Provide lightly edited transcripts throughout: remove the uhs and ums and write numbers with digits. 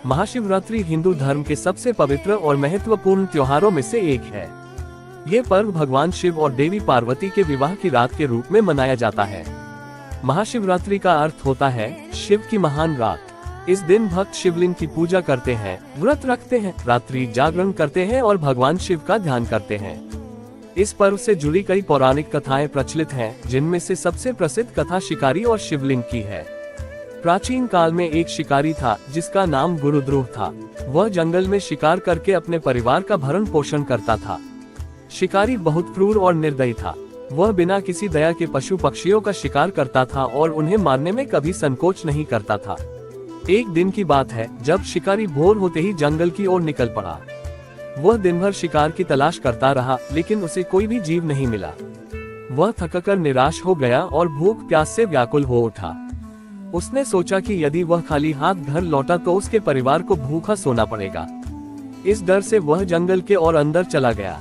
महाशिवरात्रि हिंदू धर्म के सबसे पवित्र और महत्वपूर्ण त्योहारों में से एक है। ये पर्व भगवान शिव और देवी पार्वती के विवाह की रात के रूप में मनाया जाता है। महाशिवरात्रि का अर्थ होता है शिव की महान रात। इस दिन भक्त शिवलिंग की पूजा करते हैं, व्रत रखते हैं, रात्रि जागरण करते हैं और भगवान शिव का ध्यान करते हैं। इस पर्व से जुड़ी कई पौराणिक कथाएं प्रचलित हैं, जिनमें से सबसे प्रसिद्ध कथा शिकारी और शिवलिंग की है। प्राचीन काल में एक शिकारी था जिसका नाम गुरुद्रोह था। वह जंगल में शिकार करके अपने परिवार का भरण पोषण करता था। शिकारी बहुत क्रूर और निर्दयी था। वह बिना किसी दया के पशु पक्षियों का शिकार करता था और उन्हें मारने में कभी संकोच नहीं करता था। एक दिन की बात है जब शिकारी भोर होते ही जंगल की ओर निकल पड़ा। वह दिन भर शिकार की तलाश करता रहा, लेकिन उसे कोई भी जीव नहीं मिला। वह थककर निराश हो गया और भूख प्यास से व्याकुल हो उठा। उसने सोचा कि यदि वह खाली हाथ घर लौटा तो उसके परिवार को भूखा सोना पड़ेगा। इस डर से वह जंगल के और अंदर चला गया।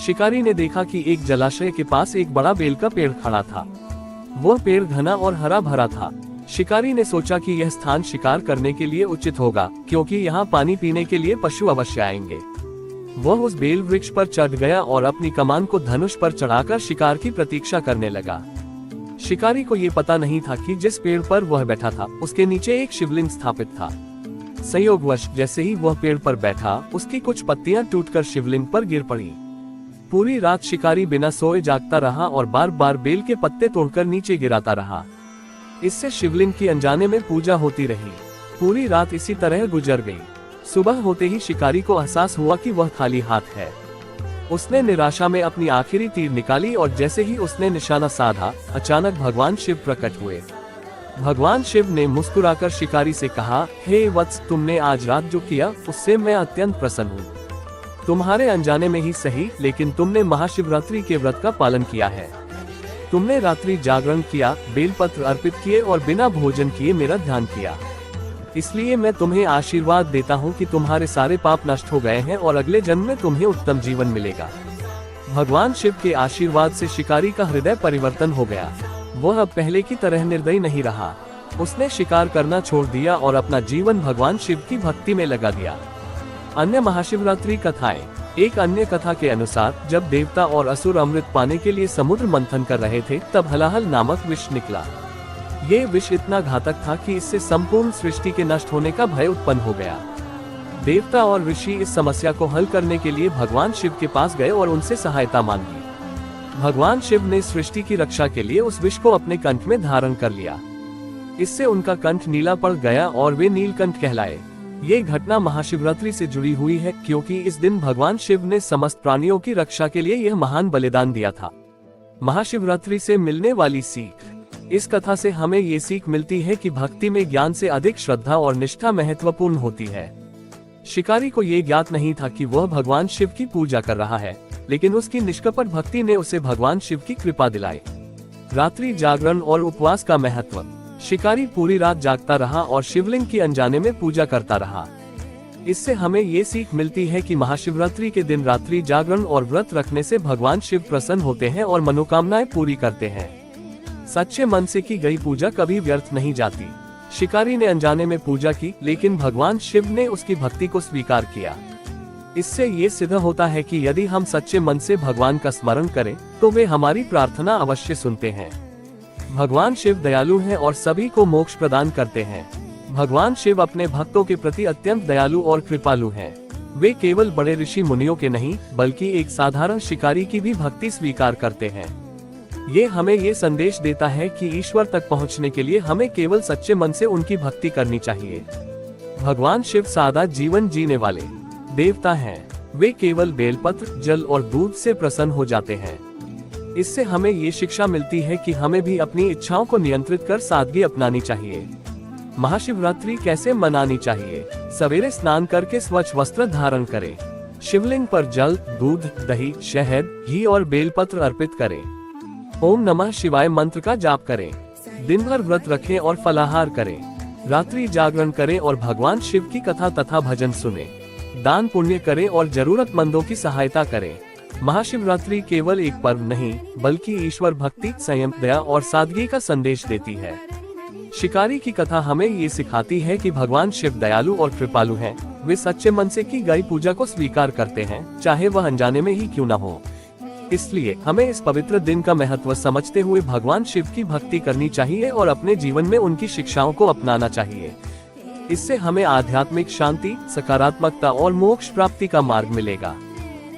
शिकारी ने देखा कि एक जलाशय के पास एक बड़ा बेल का पेड़ खड़ा था। वह पेड़ घना और हरा भरा था। शिकारी ने सोचा कि यह स्थान शिकार करने के लिए उचित होगा, क्योंकि यहाँ पानी पीने के लिए पशु अवश्य आएंगे। वह उस बेल वृक्ष पर चढ़ गया और अपनी कमान को धनुष पर चढ़ाकर शिकार की प्रतीक्षा करने लगा। शिकारी को ये पता नहीं था कि जिस पेड़ पर वह बैठा था उसके नीचे एक शिवलिंग स्थापित था। संयोगवश जैसे ही वह पेड़ पर बैठा, उसकी कुछ पत्तियां टूटकर शिवलिंग पर गिर पड़ी। पूरी रात शिकारी बिना सोए जागता रहा और बार बार बेल के पत्ते तोड़कर नीचे गिराता रहा। इससे शिवलिंग की अनजाने में पूजा होती रही। पूरी रात इसी तरह गुजर गई। सुबह होते ही शिकारी को एहसास हुआ कि वह खाली हाथ है। उसने निराशा में अपनी आखिरी तीर निकाली और जैसे ही उसने निशाना साधा, अचानक भगवान शिव प्रकट हुए। भगवान शिव ने मुस्कुराकर शिकारी से कहा, हे वत्स, तुमने आज रात जो किया उससे मैं अत्यंत प्रसन्न हूँ। तुम्हारे अनजाने में ही सही, लेकिन तुमने महाशिवरात्रि के व्रत का पालन किया है। तुमने रात्रि जागरण किया, बेलपत्र अर्पित किए और बिना भोजन किए मेरा ध्यान किया। इसलिए मैं तुम्हें आशीर्वाद देता हूँ कि तुम्हारे सारे पाप नष्ट हो गए हैं और अगले जन्म में तुम्हें उत्तम जीवन मिलेगा। भगवान शिव के आशीर्वाद से शिकारी का हृदय परिवर्तन हो गया। वह अब पहले की तरह निर्दयी नहीं रहा। उसने शिकार करना छोड़ दिया और अपना जीवन भगवान शिव की भक्ति में लगा दिया। अन्य महाशिवरात्रि कथाएं। एक अन्य कथा के अनुसार जब देवता और असुर अमृत पाने के लिए समुद्र मंथन कर रहे थे, तब हलाहल नामक विष निकला। ये विष इतना घातक था कि इससे संपूर्ण सृष्टि के नष्ट होने का भय उत्पन्न हो गया। देवता और ऋषि इस समस्या को हल करने के लिए भगवान शिव के पास गए और उनसे सहायता मांगी। भगवान शिव ने सृष्टि की रक्षा के लिए उस विष को अपने कंठ में धारण कर लिया। इससे उनका कंठ नीला पड़ गया और वे नीलकंठ कहलाए। ये घटना महाशिवरात्रि से जुड़ी हुई है, क्योंकि इस दिन भगवान शिव ने समस्त प्राणियों की रक्षा के लिए यह महान बलिदान दिया था। महाशिवरात्रि से मिलने वाली सीख। इस कथा से हमें ये सीख मिलती है कि भक्ति में ज्ञान से अधिक श्रद्धा और निष्ठा महत्वपूर्ण होती है। शिकारी को ये ज्ञात नहीं था कि वह भगवान शिव की पूजा कर रहा है, लेकिन उसकी निष्कपट भक्ति ने उसे भगवान शिव की कृपा दिलाई। रात्रि जागरण और उपवास का महत्व। शिकारी पूरी रात जागता रहा और शिवलिंग की अनजाने में पूजा करता रहा। इससे हमें ये सीख मिलती है कि महाशिवरात्रि के दिन रात्रि जागरण और व्रत रखने से भगवान शिव प्रसन्न होते हैं और मनोकामनाएं पूरी करते हैं। सच्चे मन से की गई पूजा कभी व्यर्थ नहीं जाती। शिकारी ने अनजाने में पूजा की, लेकिन भगवान शिव ने उसकी भक्ति को स्वीकार किया। इससे ये सिद्ध होता है कि यदि हम सच्चे मन से भगवान का स्मरण करें तो वे हमारी प्रार्थना अवश्य सुनते हैं। भगवान शिव दयालु हैं और सभी को मोक्ष प्रदान करते हैं। भगवान शिव अपने भक्तों के प्रति अत्यंत दयालु और कृपालु हैं। वे केवल बड़े ऋषि मुनियों के नहीं, बल्कि एक साधारण शिकारी की भी भक्ति स्वीकार करते हैं। ये हमें ये संदेश देता है कि ईश्वर तक पहुंचने के लिए हमें केवल सच्चे मन से उनकी भक्ति करनी चाहिए। भगवान शिव सादा जीवन जीने वाले देवता हैं। वे केवल बेलपत्र, जल और दूध से प्रसन्न हो जाते हैं। इससे हमें ये शिक्षा मिलती है कि हमें भी अपनी इच्छाओं को नियंत्रित कर सादगी अपनानी चाहिए। महाशिवरात्रि कैसे मनानी चाहिए? सवेरे स्नान करके स्वच्छ वस्त्र धारण करें। शिवलिंग पर जल, दूध, दही, शहद, घी और बेलपत्र अर्पित करें। ओम नमः शिवाय मंत्र का जाप करें। दिन भर व्रत रखें और फलाहार करें। रात्रि जागरण करें और भगवान शिव की कथा तथा भजन सुनें। दान पुण्य करें और जरूरतमंदों की सहायता करें। महाशिवरात्रि केवल एक पर्व नहीं, बल्कि ईश्वर भक्ति, संयम, दया और सादगी का संदेश देती है। शिकारी की कथा हमें ये सिखाती है कि भगवान शिव दयालु और कृपालु हैं। वे सच्चे मन से की गई पूजा को स्वीकार करते हैं, चाहे वह अनजाने में ही क्यों न हो। इसलिए हमें इस पवित्र दिन का महत्व समझते हुए भगवान शिव की भक्ति करनी चाहिए और अपने जीवन में उनकी शिक्षाओं को अपनाना चाहिए। इससे हमें आध्यात्मिक शांति, सकारात्मकता और मोक्ष प्राप्ति का मार्ग मिलेगा।